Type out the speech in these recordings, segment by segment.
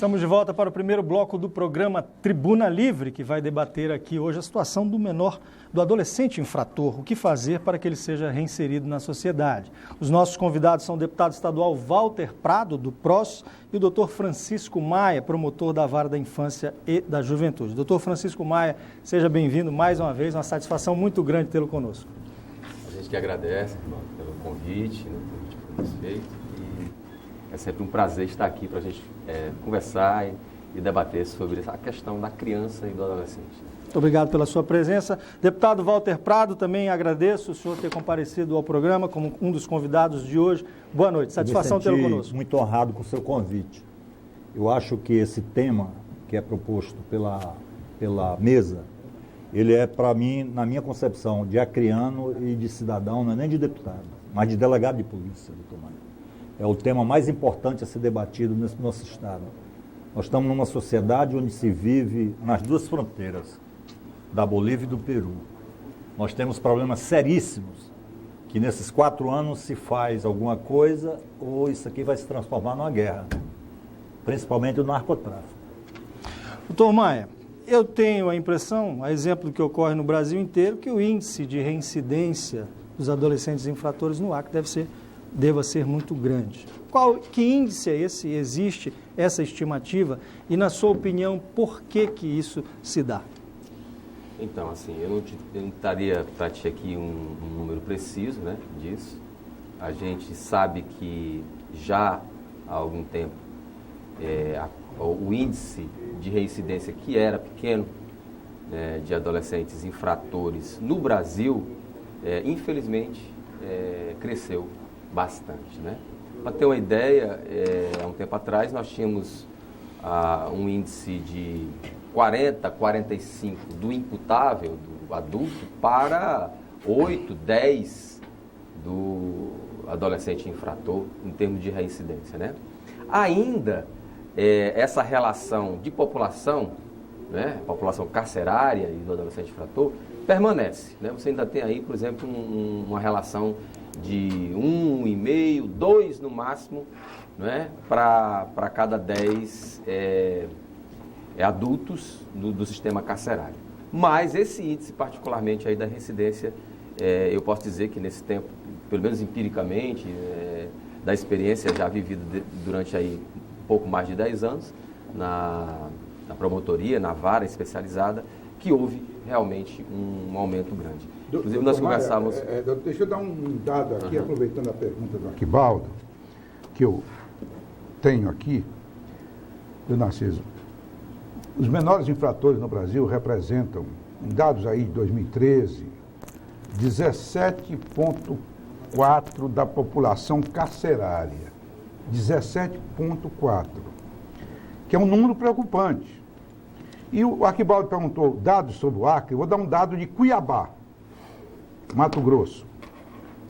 Estamos de volta para o primeiro bloco do programa Tribuna Livre, que vai debater aqui hoje a situação do adolescente infrator, o que fazer para que ele seja reinserido na sociedade. Os nossos convidados são o deputado estadual Walter Prado, do PROS, e o doutor Francisco Maia, promotor da Vara da Infância e da Juventude. Doutor Francisco Maia, seja bem-vindo mais uma vez, uma satisfação muito grande tê-lo conosco. A gente que agradece, irmão, pelo convite, né, pelo respeito. É sempre um prazer estar aqui para a gente conversar e debater sobre a questão da criança e do adolescente. Muito obrigado pela sua presença. Deputado Walter Prado, também agradeço o senhor ter comparecido ao programa como um dos convidados de hoje. Boa noite, satisfação tê-lo conosco. Muito honrado com o seu convite. Eu acho que esse tema que é proposto pela mesa, ele é, para mim, na minha concepção, de acriano e de cidadão, não é nem de deputado, mas de delegado de polícia, doutor Maia. É o tema mais importante a ser debatido nesse nosso estado. Nós estamos numa sociedade onde se vive nas duas fronteiras, da Bolívia e do Peru. Nós temos problemas seríssimos, que nesses 4 anos se faz alguma coisa ou isso aqui vai se transformar numa guerra, principalmente o narcotráfico. Doutor Maia, eu tenho a impressão, a exemplo do que ocorre no Brasil inteiro, que o índice de reincidência dos adolescentes infratores no Acre deva ser muito grande. Que índice é esse? Existe essa estimativa? E, na sua opinião, por que isso se dá? Então, assim, eu não estaria para ti aqui um número preciso, né, disso. A gente sabe que já há algum tempo o índice de reincidência, que era pequeno, de adolescentes infratores no Brasil, infelizmente, cresceu bastante, né? Para ter uma ideia, há um tempo atrás nós tínhamos um índice de 40, 45 do imputável, do adulto, para 8, 10 do adolescente infrator, em termos de reincidência, né? Ainda, essa relação de população, né, população carcerária e do adolescente infrator, permanece, né? Você ainda tem aí, por exemplo, uma relação de 1,5, 2 no máximo, né, para cada 10 adultos do sistema carcerário. Mas esse índice, particularmente aí da reincidência, eu posso dizer que nesse tempo, pelo menos empiricamente, da experiência já vivida durante aí um pouco mais de 10 anos, na promotoria, na vara especializada, que houve realmente um aumento grande. Inclusive, nós conversávamos... Deixa eu dar um dado aqui, aproveitando a pergunta do Aquibaldo, que eu tenho aqui, do Narciso. Os menores infratores no Brasil representam, em dados aí de 2013, 17,4% da população carcerária. 17,4%, que é um número preocupante. E o Aquibaldo perguntou dados sobre o Acre, eu vou dar um dado de Cuiabá, Mato Grosso.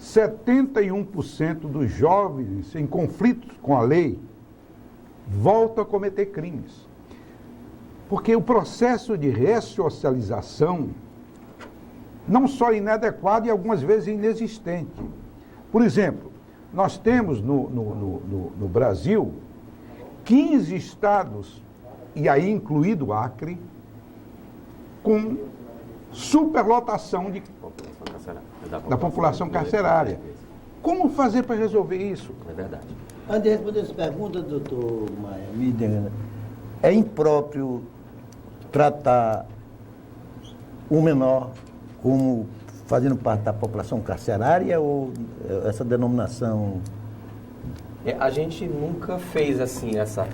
71% dos jovens em conflitos com a lei voltam a cometer crimes. Porque o processo de ressocialização não só é inadequado e algumas vezes inexistente. Por exemplo, nós temos no Brasil 15 estados, e aí incluído o Acre, com superlotação da população carcerária. Como fazer para resolver isso? É verdade. Antes de responder essa pergunta, doutor Maia, é impróprio tratar o menor como fazendo parte da população carcerária ou essa denominação? A gente nunca fez assim essa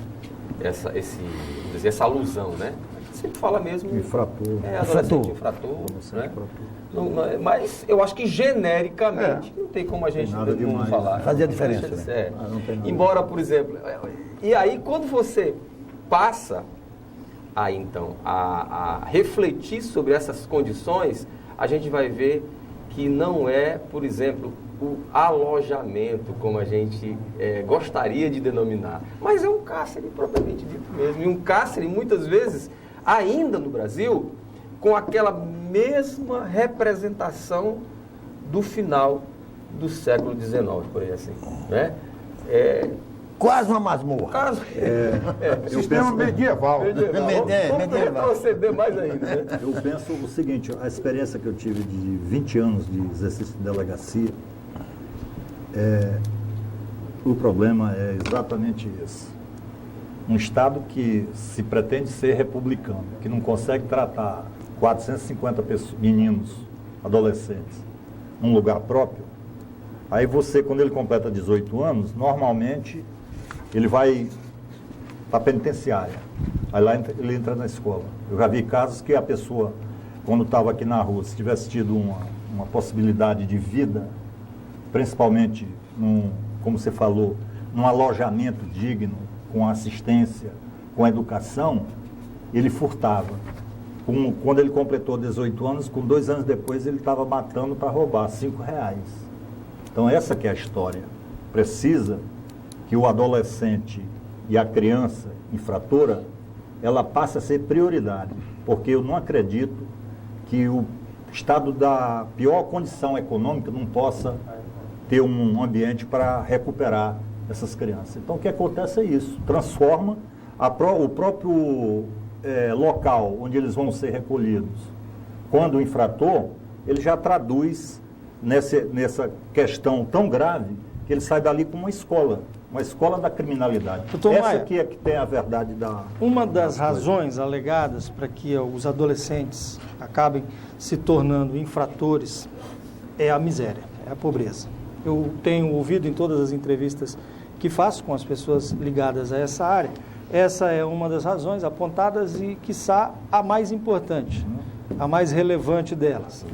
alusão, né? A gente sempre fala mesmo... Infrator. Adolescente infrator, né? Não, mas eu acho que genericamente não tem como a gente não falar. Fazia diferença, né? Embora, por exemplo... E aí, quando você passa então a refletir sobre essas condições, a gente vai ver que não é, por exemplo, o alojamento, como a gente gostaria de denominar, mas é um cárcere propriamente dito mesmo. E um cárcere, muitas vezes, ainda no Brasil, com aquela mesma representação do final do século XIX, por aí assim, né? Quase uma masmorra. Sistema medieval. Medieval. Proceder mais ainda. Né? Eu penso o seguinte, a experiência que eu tive de 20 anos de exercício de delegacia, o problema é exatamente esse. Um Estado que se pretende ser republicano, que não consegue tratar 450 meninos, adolescentes, num lugar próprio, aí você, quando ele completa 18 anos, normalmente ele vai para a penitenciária. Aí lá ele entra na escola. Eu já vi casos que a pessoa, quando estava aqui na rua, se tivesse tido uma possibilidade de vida, principalmente, como você falou, num alojamento digno, com assistência, com educação, ele furtava. Quando ele completou 18 anos, com 2 anos depois, ele estava matando para roubar R$5. Então essa que é a história. Precisa que o adolescente e a criança infratora, ela passe a ser prioridade, porque eu não acredito que o estado da pior condição econômica não possa ter um ambiente para recuperar essas crianças. Então o que acontece é isso, transforma o próprio local onde eles vão ser recolhidos. Quando o infrator, ele já traduz nessa questão tão grave que ele sai dali como uma escola da criminalidade. Doutor Essa Maia, aqui é que tem a verdade da... Uma das razões alegadas para que os adolescentes acabem se tornando infratores é a miséria, é a pobreza. Eu tenho ouvido em todas as entrevistas que faço com as pessoas ligadas a essa área, essa é uma das razões apontadas e, quiçá, a mais importante, a mais relevante delas.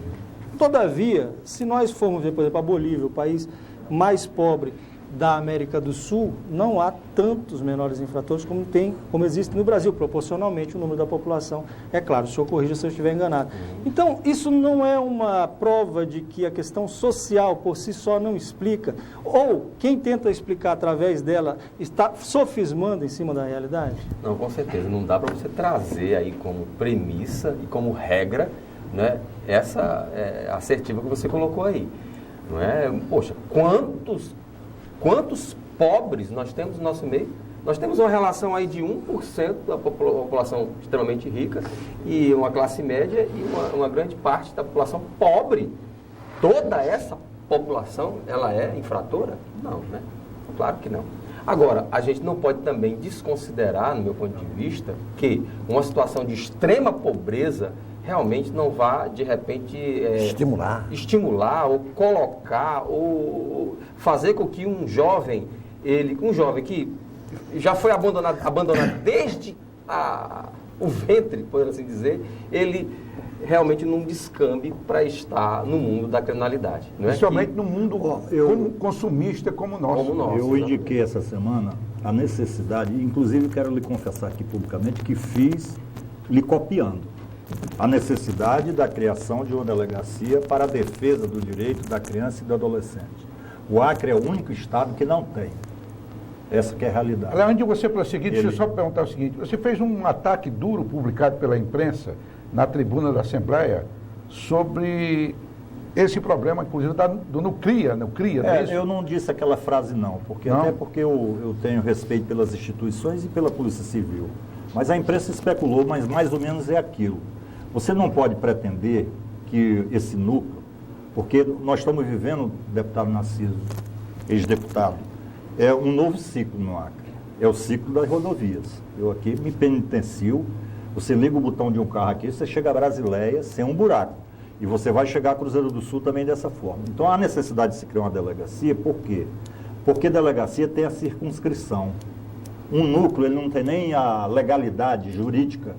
Todavia, se nós formos ver, por exemplo, a Bolívia, o país mais pobre da América do Sul, não há tantos menores infratores como existe no Brasil, proporcionalmente o número da população. É claro, o senhor corrija se eu estiver enganado. Então, isso não é uma prova de que a questão social por si só não explica, ou quem tenta explicar através dela está sofismando em cima da realidade? Não, com certeza. Não dá para você trazer aí como premissa e como regra, né, essa assertiva que você colocou aí. Não é? Poxa, quantos pobres nós temos no nosso meio? Nós temos uma relação aí de 1% da população extremamente rica e uma classe média e uma grande parte da população pobre. Toda essa população, ela é infratora? Não, né? Claro que não. Agora, a gente não pode também desconsiderar, no meu ponto de vista, que uma situação de extrema pobreza realmente não vá, de repente, estimular ou colocar, ou fazer com que um jovem que já foi abandonado desde o ventre, por assim dizer, ele realmente não descambe para estar no mundo da criminalidade. Não é? Principalmente no mundo consumista como nós. Eu indiquei essa semana a necessidade, inclusive quero lhe confessar aqui publicamente que fiz lhe copiando. A necessidade da criação de uma delegacia para a defesa do direito da criança e do adolescente. O Acre é o único estado que não tem. Essa que é a realidade. Antes de você prosseguir, deixa eu só perguntar o seguinte. Você fez um ataque duro publicado pela imprensa na tribuna da Assembleia sobre esse problema, inclusive, do Nucria, não é isso? Eu não disse aquela frase não, até porque eu tenho respeito pelas instituições e pela Polícia Civil. Mas a imprensa especulou, mas mais ou menos é aquilo. Você não pode pretender que esse núcleo, porque nós estamos vivendo, deputado Narciso, ex-deputado, é um novo ciclo no Acre. É o ciclo das rodovias. Eu aqui me penitencio, você liga o botão de um carro aqui, você chega a Brasileia sem um buraco. E você vai chegar a Cruzeiro do Sul também dessa forma. Então há necessidade de se criar uma delegacia, por quê? Porque delegacia tem a circunscrição. Um núcleo, ele não tem nem a legalidade jurídica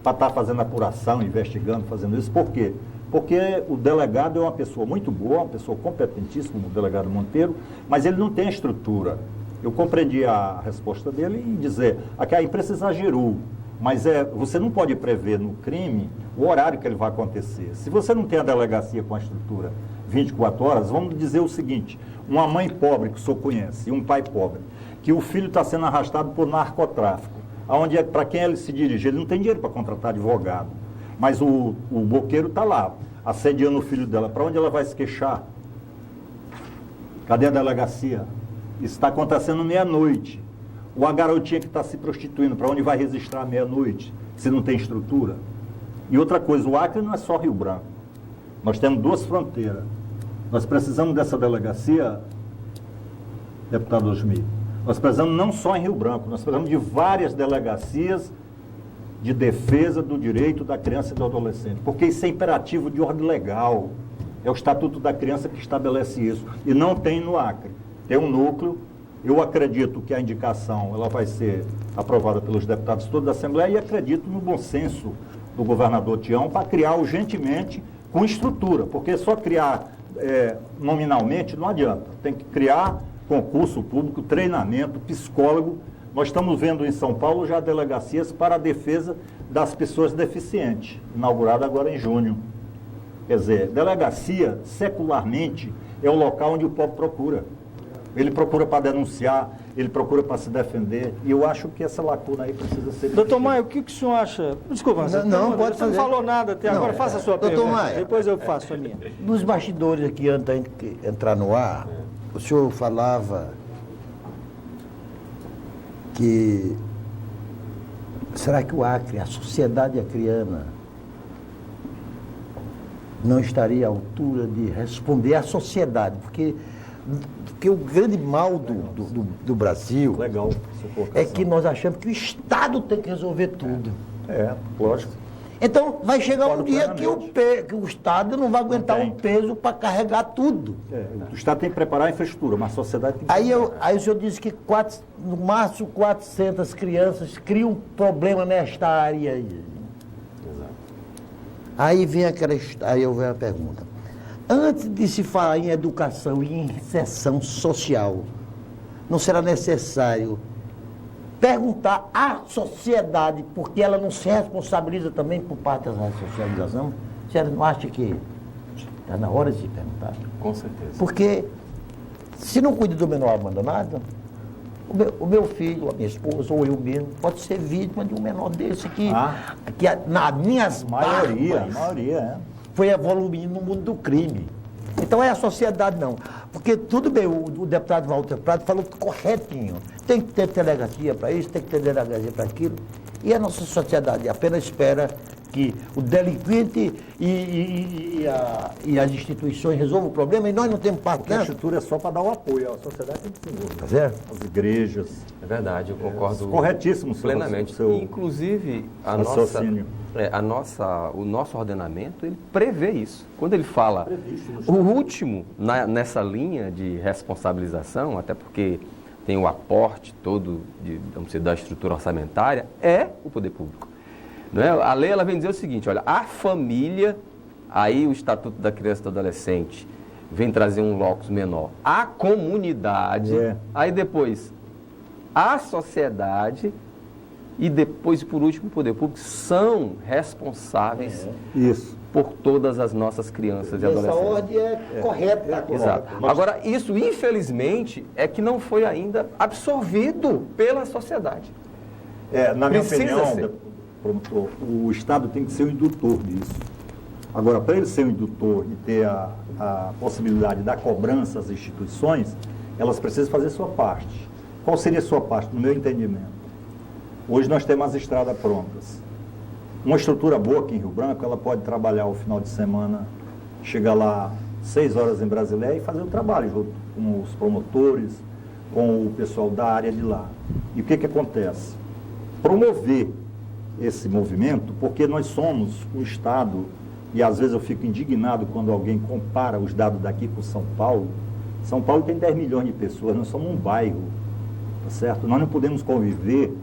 para estar fazendo apuração, investigando, fazendo isso. Por quê? Porque o delegado é uma pessoa muito boa, uma pessoa competentíssima, o delegado Monteiro, mas ele não tem estrutura. Eu compreendi a resposta dele em dizer que a imprensa exagerou, mas você não pode prever no crime o horário que ele vai acontecer. Se você não tem a delegacia com a estrutura 24 horas, vamos dizer o seguinte, uma mãe pobre que o senhor conhece e um pai pobre, que o filho está sendo arrastado por narcotráfico, para quem ele se dirige? Ele não tem dinheiro para contratar advogado, mas o boqueiro está lá, assediando o filho dela. Para onde ela vai se queixar? Cadê a delegacia? Isso está acontecendo meia-noite. Ou a garotinha que está se prostituindo, para onde vai registrar à meia-noite, se não tem estrutura? E outra coisa, o Acre não é só Rio Branco. Nós temos 2 fronteiras. Nós precisamos dessa delegacia, deputado Osmir. Nós precisamos não só em Rio Branco, nós precisamos de várias delegacias de defesa do direito da criança e do adolescente, porque isso é imperativo de ordem legal. É o Estatuto da Criança que estabelece isso. E não tem no Acre. Tem um núcleo. Eu acredito que a indicação ela vai ser aprovada pelos deputados todos da Assembleia e acredito no bom senso do governador Tião para criar urgentemente com estrutura, porque só criar nominalmente não adianta. Tem que criar concurso público, treinamento, psicólogo. Nós estamos vendo em São Paulo já delegacias para a defesa das pessoas deficientes, inaugurada agora em junho. Quer dizer, delegacia, secularmente, é o local onde o povo procura. Ele procura para denunciar, ele procura para se defender, e eu acho que essa lacuna aí precisa ser... Doutor Maia, o que o senhor acha? Desculpa, pode você não falou nada até agora, faça a sua pergunta, Maia, depois eu faço a minha. Nos bastidores aqui, antes de entrar no ar, o senhor falava que... Será que o Acre, a sociedade acriana, não estaria à altura de responder à sociedade? Porque o grande mal do Brasil é que nós achamos que o Estado tem que resolver tudo. Lógico. Então, vai chegar um dia que o Estado não vai aguentar um peso para carregar tudo. O Estado tem que preparar a infraestrutura, mas a sociedade tem que... Aí o senhor disse que no máximo 400 crianças criam problema nesta área aí. Exato. Aí vem a pergunta. Antes de se falar em educação e em inserção social, não será necessário perguntar à sociedade, porque ela não se responsabiliza também por parte da socialização? Você não acha que está na hora de se perguntar? Com certeza. Porque se não cuida do menor abandonado, o meu filho, a minha esposa, ou eu mesmo, pode ser vítima de um menor desse que nas minhas maioria foi evoluindo no mundo do crime. Então é a sociedade não. Porque tudo bem, o deputado Walter Prado falou corretinho. Tem que ter delegacia para isso, tem que ter delegacia para aquilo. E a nossa sociedade apenas espera que o delinquente e as instituições resolvam o problema e nós não temos parte nessa. A estrutura é só para dar o apoio, a sociedade tem que se envolver. Tá certo? As igrejas. É verdade, eu concordo corretíssimo, plenamente. Inclusive, o nosso ordenamento, ele prevê isso. Quando ele fala, o último nessa linha de responsabilização, até porque tem o aporte todo da estrutura orçamentária, é o poder público. Não é? A lei ela vem dizer o seguinte, olha, a família, aí o Estatuto da Criança e do Adolescente vem trazer um locus menor, a comunidade, aí depois a sociedade e depois, por último, o poder público são responsáveis por todas as nossas crianças e adolescentes. Essa ordem é correta. Exato. Agora, isso, infelizmente, é que não foi ainda absorvido pela sociedade. Na minha opinião, promotor, o Estado tem que ser o indutor disso. Agora, para ele ser o indutor e ter a possibilidade da cobrança às instituições, elas precisam fazer sua parte. Qual seria a sua parte, no meu entendimento? Hoje nós temos as estradas prontas. Uma estrutura boa aqui em Rio Branco, ela pode trabalhar o final de semana, chegar lá 6 horas em Brasileia e fazer o trabalho junto com os promotores, com o pessoal da área de lá. E o que acontece? Promover esse movimento, porque nós somos um Estado, e às vezes eu fico indignado quando alguém compara os dados daqui com São Paulo. São Paulo tem 10 milhões de pessoas, nós somos um bairro, tá certo? Nós não podemos conviver